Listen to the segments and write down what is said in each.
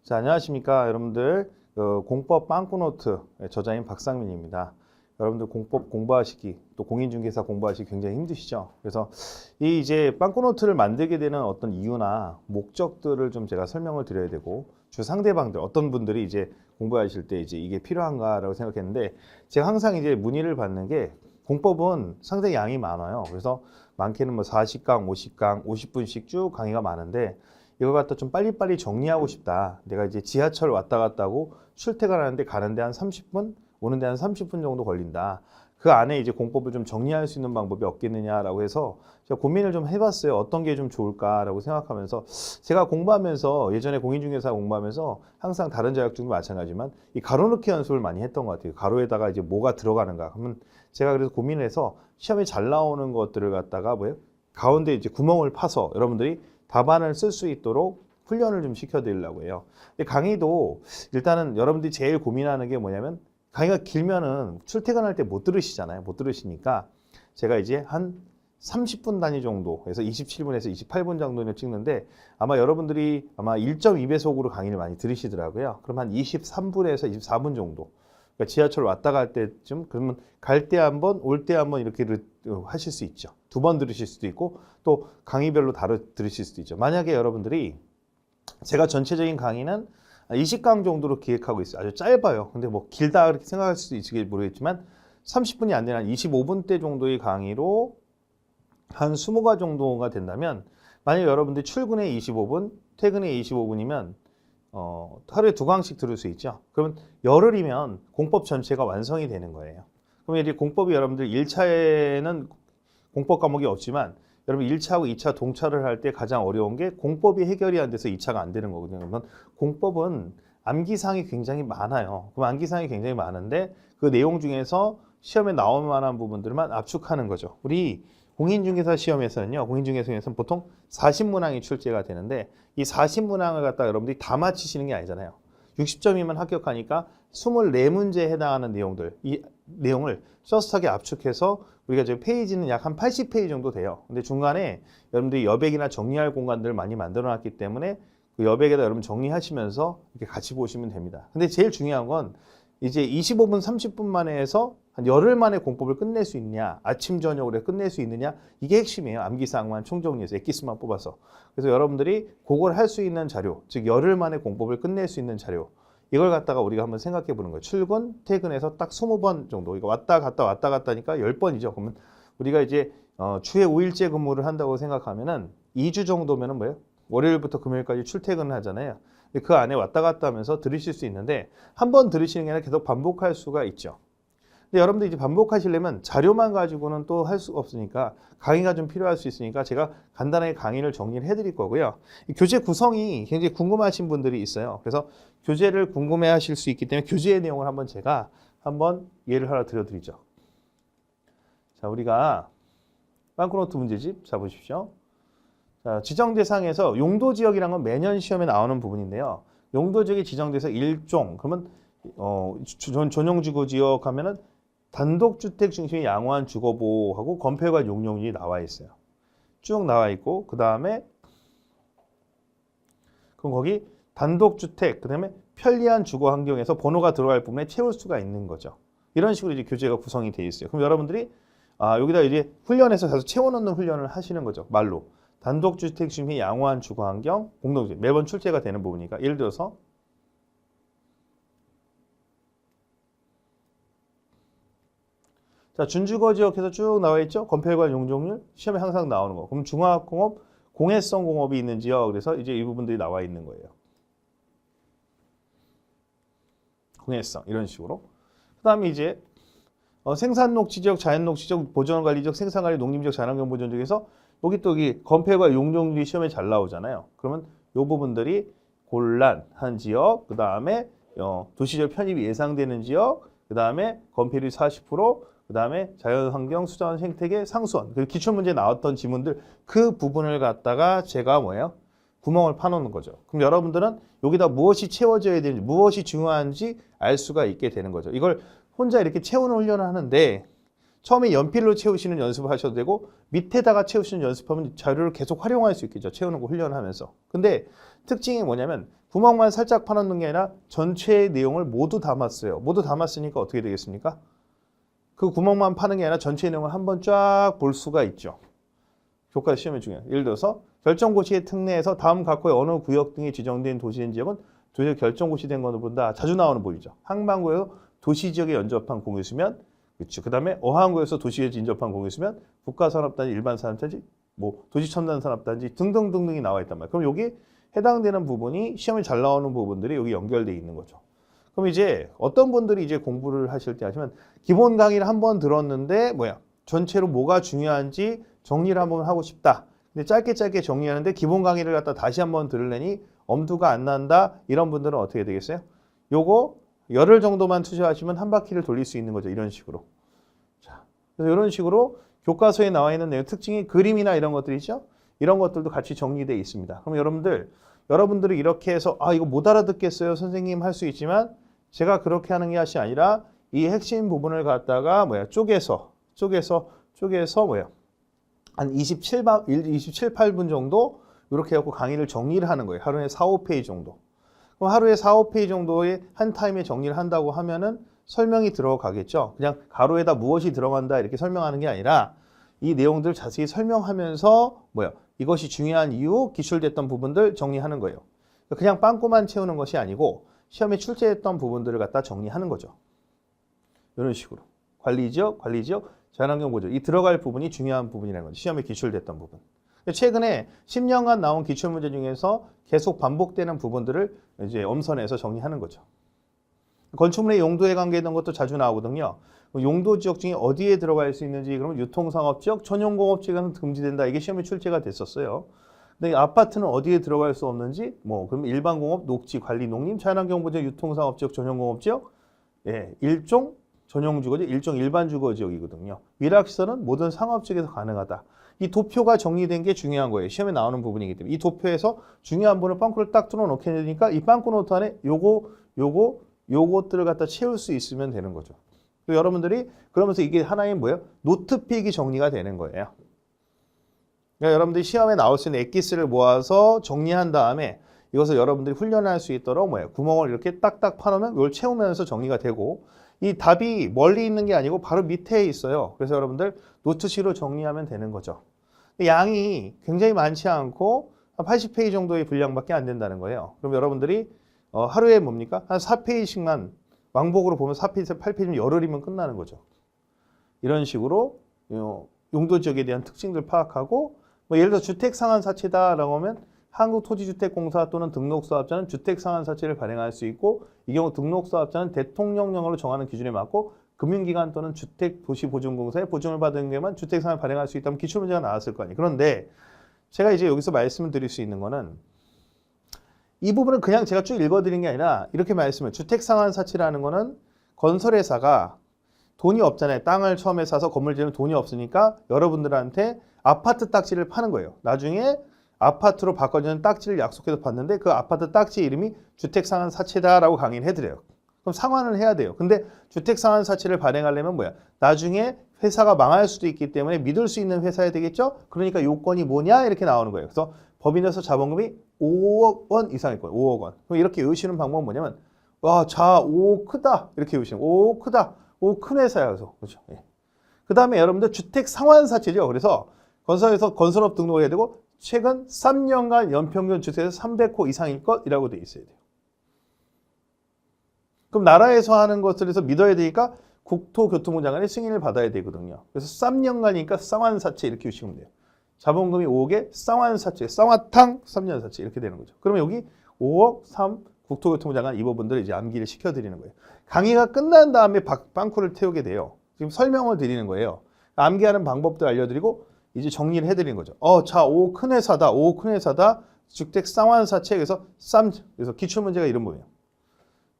자, 안녕하십니까 여러분들. 공법 빵꾸노트 저자인 박상민입니다. 여러분들 공법 공부하시기 또 공인중개사 공부하시기 굉장히 힘드시죠? 그래서 이 이제 빵꾸노트를 만들게 되는 어떤 이유나 목적들을 좀 제가 설명을 드려야 되고, 주 상대방들 어떤 분들이 이제 공부하실 때 이제 이게 필요한가라고 생각했는데, 제가 항상 이제 문의를 받는 게 공법은 상당히 양이 많아요. 그래서 많게는 뭐 40강, 50강, 50분씩 쭉 강의가 많은데, 이걸 갖다 좀 빨리빨리 정리하고 싶다. 내가 이제 지하철 왔다 갔다 하고 출퇴근하는데 가는데 한 30분, 오는데 한 30분 정도 걸린다. 그 안에 이제 공법을 좀 정리할 수 있는 방법이 없겠느냐라고 해서 제가 고민을 좀 해봤어요. 어떤 게 좀 좋을까라고 생각하면서, 제가 공부하면서 예전에 공인중개사 공부하면서 항상 다른 자격증도 마찬가지지만 이 가로넣기 연습을 많이 했던 것 같아요. 가로에다가 이제 뭐가 들어가는가 하면, 제가 그래서 고민을 해서 시험에 잘 나오는 것들을 갖다가 뭐예요? 가운데 이제 구멍을 파서 여러분들이 답안을 쓸 수 있도록 훈련을 좀 시켜드리려고 해요. 근데 강의도 일단은 여러분들이 제일 고민하는 게 뭐냐면, 강의가 길면은 출퇴근할 때 못 들으시잖아요. 못 들으시니까 제가 이제 한 30분 단위 정도, 그래서 27분에서 28분 정도는 찍는데, 아마 여러분들이 아마 1.2배속으로 강의를 많이 들으시더라고요. 그럼 한 23분에서 24분 정도. 그러니까 지하철 왔다 갈 때쯤, 그러면 갈 때 한 번, 올 때 한 번 이렇게 하실 수 있죠. 2번 들으실 수도 있고, 또 강의별로 들으실 수도 있죠. 만약에 여러분들이, 제가 전체적인 강의는 20강 정도로 기획하고 있어요. 아주 짧아요. 근데 뭐 길다 그렇게 생각할 수도 있을지 모르겠지만 30분이 안 되는 25분대 정도의 강의로 한 20가 정도가 된다면, 만약에 여러분들이 출근에 25분, 퇴근에 25분이면 하루에 2강씩 들을 수 있죠. 그러면 열흘이면 공법 전체가 완성이 되는 거예요. 그러면 이제 공법이 여러분들 1차에는 공법 과목이 없지만, 여러분 1차하고 2차 동차를 할 때 가장 어려운 게 공법이 해결이 안 돼서 2차가 안 되는 거거든요. 그러면 공법은 암기사항이 굉장히 많아요. 그럼 암기사항이 굉장히 많은데 그 내용 중에서 시험에 나올 만한 부분들만 압축하는 거죠. 우리 공인중개사 시험에서는요, 공인중개사 시험에서는 보통 40문항이 출제가 되는데, 이 40문항을 갖다 여러분들이 다 맞히시는 게 아니잖아요. 60점이면 합격하니까 24문제에 해당하는 내용들, 이 내용을 셔스하게 압축해서 우리가 지금 페이지는 약 한 80페이지 정도 돼요. 근데 중간에 여러분들이 여백이나 정리할 공간들을 많이 만들어 놨기 때문에 그 여백에다 여러분 정리하시면서 이렇게 같이 보시면 됩니다. 근데 제일 중요한 건 이제 25분, 30분 만에 해서 한 열흘 만에 공법을 끝낼 수 있냐, 아침, 저녁으로 끝낼 수 있느냐, 이게 핵심이에요. 암기사항만 총정리해서 엑기스만 뽑아서. 그래서 여러분들이 그걸 할 수 있는 자료, 즉 열흘 만에 공법을 끝낼 수 있는 자료, 이걸 갖다가 우리가 한번 생각해 보는 거예요. 출근, 퇴근해서 딱 20번 정도. 이거 왔다 갔다 하니까 10번이죠. 그러면 우리가 이제 주에 5일째 근무를 한다고 생각하면은 2주 정도면은 뭐예요? 월요일부터 금요일까지 출퇴근을 하잖아요. 그 안에 왔다 갔다 하면서 들으실 수 있는데, 한 번 들으시는 게 아니라 계속 반복할 수가 있죠. 근데 여러분들 이제 반복하시려면 자료만 가지고는 또 할 수가 없으니까 강의가 좀 필요할 수 있으니까 제가 간단하게 강의를 정리를 해드릴 거고요. 이 교재 구성이 굉장히 궁금하신 분들이 있어요. 그래서 교재를 궁금해 하실 수 있기 때문에 교재의 내용을 한번 제가 한번 예를 하나 들어드리죠. 자, 우리가 빵꾸노트 문제집 잡으십시오. 자, 지정 대상에서 용도 지역이란 건 매년 시험에 나오는 부분인데요. 용도 지역이 지정돼서 1종, 그러면 전용주거 지역 하면은 단독주택 중심의 양호한 주거보호하고 건폐관 용적률이 나와 있어요. 쭉 나와 있고, 그 다음에 그럼 거기 단독주택, 그 다음에 편리한 주거 환경에서 번호가 들어갈 부분에 채울 수가 있는 거죠. 이런 식으로 이제 교재가 구성이 되어 있어요. 그럼 여러분들이 여기다 이제 훈련해서 가서 채워넣는 훈련을 하시는 거죠. 말로. 단독주택 중심의 양호한 주거 환경, 공동주택. 매번 출제가 되는 부분이니까. 예를 들어서 자, 준주거 지역에서 쭉 나와 있죠. 건폐관 용적률 시험에 항상 나오는 거. 그럼 중화공업, 공해성 공업이 있는 지역, 그래서 이제 이 부분들이 나와 있는 거예요. 공해성 이런 식으로. 그다음에 이제 생산녹지 지역, 자연녹지 지역, 보존관리 지역, 생산관리, 농림지역, 자연환경 보존 지역에서 여기 또 이 건폐관 용적률이 시험에 잘 나오잖아요. 그러면 이 부분들이 곤란한 지역, 그 다음에 도시적 편입이 예상되는 지역, 그 다음에 건폐율이 40%, 그 다음에 자연환경, 수자원, 생태계, 상수원. 그 기출문제에 나왔던 지문들, 그 부분을 갖다가 제가 뭐예요? 구멍을 파놓는 거죠. 그럼 여러분들은 여기다 무엇이 채워져야 되는지, 무엇이 중요한지 알 수가 있게 되는 거죠. 이걸 혼자 이렇게 채우는 훈련을 하는데, 처음에 연필로 채우시는 연습을 하셔도 되고 밑에다가 채우시는 연습하면 자료를 계속 활용할 수 있겠죠. 채우는 거 훈련하면서. 근데 특징이 뭐냐면 구멍만 살짝 파놓는 게 아니라 전체의 내용을 모두 담았어요. 모두 담았으니까 어떻게 되겠습니까? 그 구멍만 파는 게 아니라 전체 내용을 한번 쫙 볼 수가 있죠. 교과 시험에 중요해요. 예를 들어서 결정고시의 특례에서 다음 각호의 어느 구역 등이 지정된 도시된 지역은 도시의 결정고시 된 것으로 본다. 자주 나오는 보이죠. 항만구에서 도시지역에 연접한 공유수면, 그렇죠. 그 다음에 어항구에서 도시에 인접한 공유수면, 국가산업단지, 일반산업단지, 뭐 도시첨단산업단지 등등등등이 나와 있단 말이에요. 그럼 여기 해당되는 부분이 시험에 잘 나오는 부분들이 여기 연결되어 있는 거죠. 그럼 이제 어떤 분들이 이제 공부를 하실 때 하시면 기본 강의를 한번 들었는데 전체로 뭐가 중요한지 정리를 한번 하고 싶다. 근데 짧게 정리하는데 기본 강의를 갖다 다시 한번 들으려니 엄두가 안 난다. 이런 분들은 어떻게 되겠어요? 요거 열흘 정도만 투자하시면 한 바퀴를 돌릴 수 있는 거죠. 이런 식으로. 자, 그래서 이런 식으로 교과서에 나와 있는 내용 특징이 그림이나 이런 것들이 있죠. 이런 것들도 같이 정리되어 있습니다. 그럼 여러분들이 이렇게 해서 이거 못 알아듣겠어요. 선생님 할 수 있지만 제가 그렇게 하는 게 아니라 이 핵심 부분을 갖다가 쪼개서 한 27, 8분 정도 이렇게 해갖고 강의를 정리를 하는 거예요. 하루에 4, 5페이지 정도. 그럼 하루에 4, 5페이지 정도의 한 타임에 정리를 한다고 하면은 설명이 들어가겠죠. 그냥 가로에다 무엇이 들어간다 이렇게 설명하는 게 아니라 이 내용들 자세히 설명하면서 이것이 중요한 이유, 기출됐던 부분들 정리하는 거예요. 그냥 빵꾸만 채우는 것이 아니고 시험에 출제했던 부분들을 갖다 정리하는 거죠. 이런 식으로. 관리지역, 자연환경 보조. 이 들어갈 부분이 중요한 부분이라는 거죠. 시험에 기출됐던 부분. 최근에 10년간 나온 기출문제 중에서 계속 반복되는 부분들을 이제 엄선해서 정리하는 거죠. 건축물의 용도에 관계된 것도 자주 나오거든요. 용도 지역 중에 어디에 들어갈 수 있는지 그러면 유통상업지역, 전용공업지역은 금지된다. 이게 시험에 출제가 됐었어요. 근데 아파트는 어디에 들어갈 수 없는지 그럼 일반공업, 녹지, 관리, 농림, 자연환경보전, 유통상업지역, 전용공업지역 일종 전용주거지역, 일종 일반주거지역이거든요. 위락시설은 모든 상업지역에서 가능하다. 이 도표가 정리된 게 중요한 거예요. 시험에 나오는 부분이기 때문에 이 도표에서 중요한 부분을 빵꾸를 딱 뚫어놓게 되니까 이 빵꾸 노트 안에 요것들을 갖다 채울 수 있으면 되는 거죠. 여러분들이 그러면서 이게 하나의 노트픽이 정리가 되는 거예요. 그러니까 여러분들이 시험에 나올 수 있는 엑기스를 모아서 정리한 다음에 이것을 여러분들이 훈련할 수 있도록 구멍을 이렇게 딱딱 파놓으면 이걸 채우면서 정리가 되고 이 답이 멀리 있는 게 아니고 바로 밑에 있어요. 그래서 여러분들 노트식으로 정리하면 되는 거죠. 양이 굉장히 많지 않고 한 80페이지 정도의 분량밖에 안 된다는 거예요. 그럼 여러분들이 하루에 한 4페이지씩만 왕복으로 보면 4페이지, 8페이지면 열흘이면 끝나는 거죠. 이런 식으로 용도 지역에 대한 특징들 파악하고 예를 들어 주택상한사채다라고 하면 한국토지주택공사 또는 등록사업자는 주택상한사채를 발행할 수 있고 이 경우 등록사업자는 대통령령으로 정하는 기준에 맞고 금융기관 또는 주택도시보증공사의 보증을 받은 경우에만 주택상을 발행할 수 있다면 기출문제가 나왔을 거 아니에요. 그런데 제가 이제 여기서 말씀을 드릴 수 있는 거는 이 부분은 그냥 제가 쭉 읽어드린 게 아니라 이렇게 말씀을 주택상한사채라는 거는 건설회사가 돈이 없잖아요. 땅을 처음에 사서 건물 지으면 돈이 없으니까 여러분들한테 아파트 딱지를 파는 거예요. 나중에 아파트로 바꿔주는 딱지를 약속해서 받는데 그 아파트 딱지 이름이 주택상한사채다라고 강의를 해드려요. 그럼 상환을 해야 돼요. 근데 주택상한사채를 발행하려면 나중에 회사가 망할 수도 있기 때문에 믿을 수 있는 회사야 되겠죠? 그러니까 요건이 뭐냐? 이렇게 나오는 거예요. 그래서 법인에서 자본금이 5억 원 이상일 거예요. 5억 원. 그럼 이렇게 외우시는 방법은 뭐냐면 오 크다. 이렇게 외우시는 거예요. 오 크다. 오 큰 회사야. 그래서 그렇죠. 그 다음에 여러분들 주택상환사채죠. 그래서 건설에서 건설업 등록해야 되고 최근 3년간 연평균 주택에서 300호 이상일 것이라고 돼 있어야 돼요. 그럼 나라에서 하는 것들에서 믿어야 되니까 국토교통부 장관의 승인을 받아야 되거든요. 그래서 3년간이니까 쌍환사채 이렇게 보시면 돼요. 자본금이 5억에 쌍환사채, 쌍화탕 3년 사채 이렇게 되는 거죠. 그러면 여기 5억 3 국토교통부 장관 이 부분들을 이제 암기를 시켜드리는 거예요. 강의가 끝난 다음에 빵꾸를 태우게 돼요. 지금 설명을 드리는 거예요. 암기하는 방법도 알려드리고 이제 정리를 해드리는 거죠. 자, 오 큰 회사다. 오 큰 회사다. 주택 상환사채 그래서 기출문제가 이런 거예요.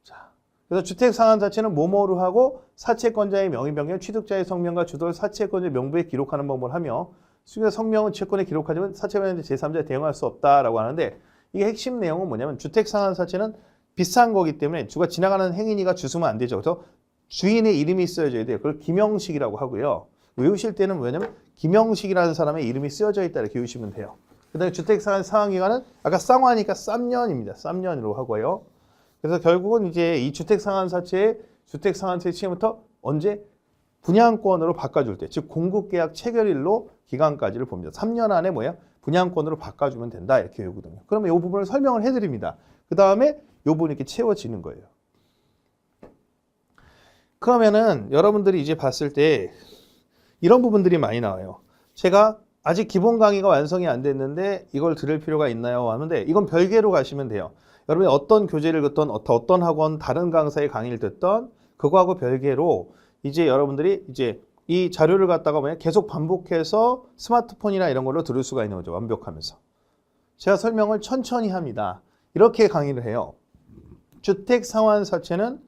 자, 그래서 주택 상환사채는 뭐뭐로 하고 사채권자의 명의 변경, 취득자의 성명과 주도를 사채권자의 명부에 기록하는 방법을 하며 수익자 성명은 채권에 기록하지만 사채권자의 제3자에 대응할 수 없다라고 하는데 이게 핵심 내용은 뭐냐면 주택 상환사채는 비싼 거기 때문에 주가 지나가는 행인이가 주수면 안 되죠. 그래서 주인의 이름이 쓰여져야 돼요. 그걸 김영식이라고 하고요. 외우실 때는 뭐냐면 김영식이라는 사람의 이름이 쓰여져 있다 이렇게 외우시면 돼요. 그 다음에 주택상환기간은 아까 쌍화니까 3년입니다. 3년으로 하고요. 그래서 결국은 이제 이 주택상환사채의 주택상환세 시행부터 언제 분양권으로 바꿔줄 때, 즉 공급계약 체결일로 기간까지를 봅니다. 3년 안에 분양권으로 바꿔주면 된다 이렇게 외우거든요. 그러면 이 부분을 설명을 해드립니다. 그 다음에 이 부분이 이렇게 채워지는 거예요. 그러면은 여러분들이 이제 봤을 때 이런 부분들이 많이 나와요. 제가 아직 기본 강의가 완성이 안 됐는데 이걸 들을 필요가 있나요? 하는데 이건 별개로 가시면 돼요. 여러분이 어떤 교재를 듣던 어떤 학원 다른 강사의 강의를 듣던 그거하고 별개로 이제 여러분들이 이제 이 자료를 갖다가 계속 반복해서 스마트폰이나 이런 걸로 들을 수가 있는 거죠. 완벽하면서. 제가 설명을 천천히 합니다. 이렇게 강의를 해요. 주택상환사채는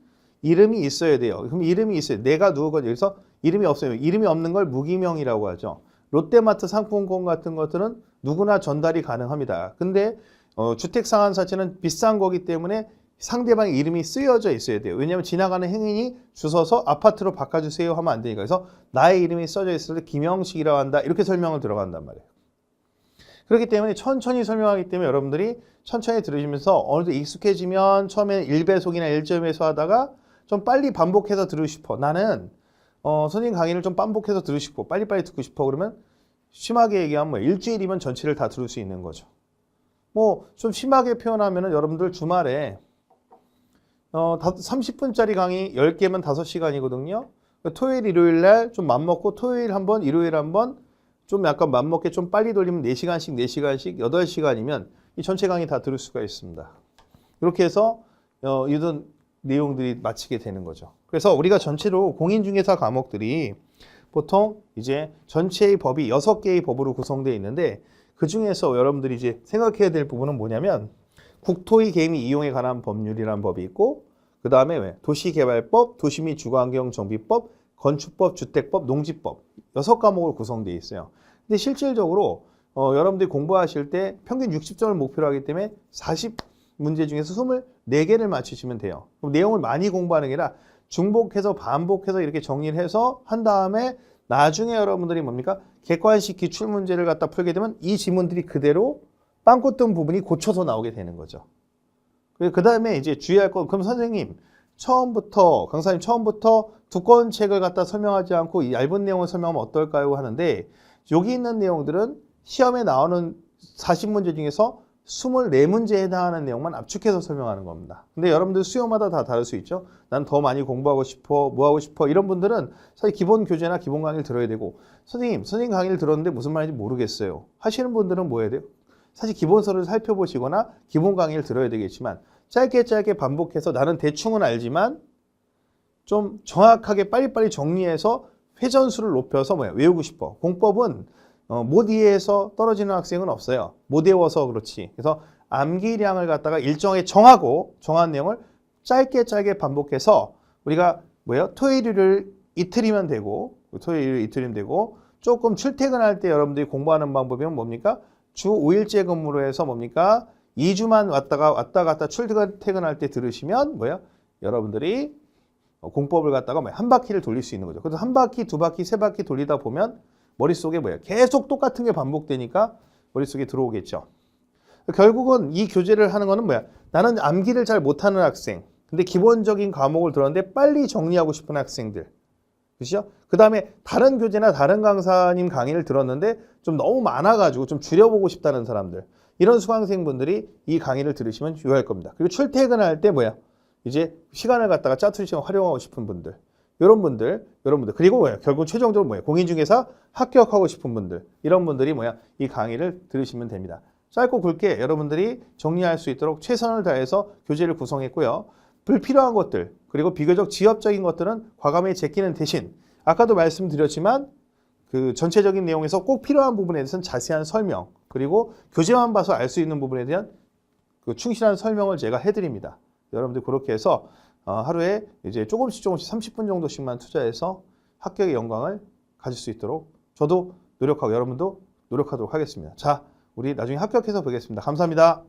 이름이 있어야 돼요. 그럼 이름이 있어요. 내가 누구거든요. 그래서 이름이 없어요. 이름이 없는 걸 무기명이라고 하죠. 롯데마트 상품권 같은 것들은 누구나 전달이 가능합니다. 근데 주택상환사채는 비싼 거기 때문에 상대방의 이름이 쓰여져 있어야 돼요. 왜냐하면 지나가는 행인이 주워서 아파트로 바꿔주세요 하면 안 되니까. 그래서 나의 이름이 써져 있을 때 김영식이라고 한다. 이렇게 설명을 들어간단 말이에요. 그렇기 때문에 천천히 설명하기 때문에 여러분들이 천천히 들으시면서 어느 정도 익숙해지면 처음에는 1배속이나 1.0에서 하다가 좀 빨리 반복해서 들으고 싶어. 나는 선생님 강의를 좀 반복해서 들으고 싶고 빨리빨리 듣고 싶어. 그러면 심하게 얘기하면 일주일이면 전체를 다 들을 수 있는 거죠. 좀 심하게 표현하면은 여러분들 주말에 30분짜리 강의 10개면 5시간이거든요. 토요일, 일요일 날 좀 맘먹고 토요일 한 번, 일요일 한 번 좀 약간 맘먹게 좀 빨리 돌리면 4시간씩, 4시간씩, 8시간이면 이 전체 강의 다 들을 수가 있습니다. 이렇게 해서 이런 내용들이 마치게 되는 거죠. 그래서 우리가 전체로 공인중개사 과목들이 보통 이제 전체의 법이 6개의 법으로 구성되어 있는데 그 중에서 여러분들이 이제 생각해야 될 부분은 뭐냐면 국토의 개미 이용에 관한 법률이라는 법이 있고 그 다음에 도시개발법, 도시및 주거환경정비법, 건축법, 주택법, 농지법 6과목으로 구성되어 있어요. 근데 실질적으로 여러분들이 공부하실 때 평균 60점을 목표로 하기 때문에 40문제 중에서 24개를 맞추시면 돼요. 그럼 내용을 많이 공부하는 게 아니라 중복해서 반복해서 이렇게 정리를 해서 한 다음에 나중에 여러분들이 뭡니까? 객관식 기출문제를 갖다 풀게 되면 이 지문들이 그대로 빵꾸 뜬 부분이 고쳐서 나오게 되는 거죠. 그 다음에 이제 주의할 건, 그럼 선생님, 강사님 처음부터 두꺼운 책을 갖다 설명하지 않고 이 얇은 내용을 설명하면 어떨까요? 하는데, 여기 있는 내용들은 시험에 나오는 40문제 중에서 24문제에 해당하는 내용만 압축해서 설명하는 겁니다. 근데 여러분들 수요마다 다 다를 수 있죠. 난 더 많이 공부하고 싶어, 뭐 하고 싶어. 이런 분들은 사실 기본 교재나 기본 강의를 들어야 되고, 선생님 강의를 들었는데 무슨 말인지 모르겠어요. 하시는 분들은 뭐 해야 돼요? 사실 기본서를 살펴보시거나 기본 강의를 들어야 되겠지만 짧게 반복해서 나는 대충은 알지만 좀 정확하게 빨리빨리 정리해서 회전수를 높여서 외우고 싶어. 공법은 못 이해해서 떨어지는 학생은 없어요. 못 외워서 그렇지. 그래서 암기량을 갖다가 일정하게 정한 내용을 짧게 반복해서 우리가 토요일을 이틀이면 되고 조금 출퇴근할 때 여러분들이 공부하는 방법이면 뭡니까? 주 5일째 근무로 해서 뭡니까? 2주만 왔다 갔다 출퇴근할 때 들으시면 여러분들이 공법을 갖다가 한 바퀴를 돌릴 수 있는 거죠. 그래서 한 바퀴, 두 바퀴, 세 바퀴 돌리다 보면 머릿속에 계속 똑같은 게 반복되니까 머릿속에 들어오겠죠. 결국은 이 교재를 하는 거는 나는 암기를 잘 못하는 학생, 근데 기본적인 과목을 들었는데 빨리 정리하고 싶은 학생들. 그렇죠? 그 다음에 다른 교재나 다른 강사님 강의를 들었는데 좀 너무 많아가지고 좀 줄여보고 싶다는 사람들. 이런 수강생분들이 이 강의를 들으시면 유효할 겁니다. 그리고 출퇴근할 때 이제 시간을 갖다가 짜투리처럼 활용하고 싶은 분들. 이런 분들. 그리고 결국 최종적으로 공인중개사 합격하고 싶은 분들. 이런 분들이 이 강의를 들으시면 됩니다. 짧고 굵게 여러분들이 정리할 수 있도록 최선을 다해서 교재를 구성했고요. 불필요한 것들, 그리고 비교적 지엽적인 것들은 과감히 제끼는 대신 아까도 말씀드렸지만 그 전체적인 내용에서 꼭 필요한 부분에 대해서는 자세한 설명, 그리고 교재만 봐서 알 수 있는 부분에 대한 그 충실한 설명을 제가 해드립니다. 여러분들 그렇게 해서 하루에 이제 조금씩 30분 정도씩만 투자해서 합격의 영광을 가질 수 있도록 저도 노력하고 여러분도 노력하도록 하겠습니다. 자, 우리 나중에 합격해서 보겠습니다. 감사합니다.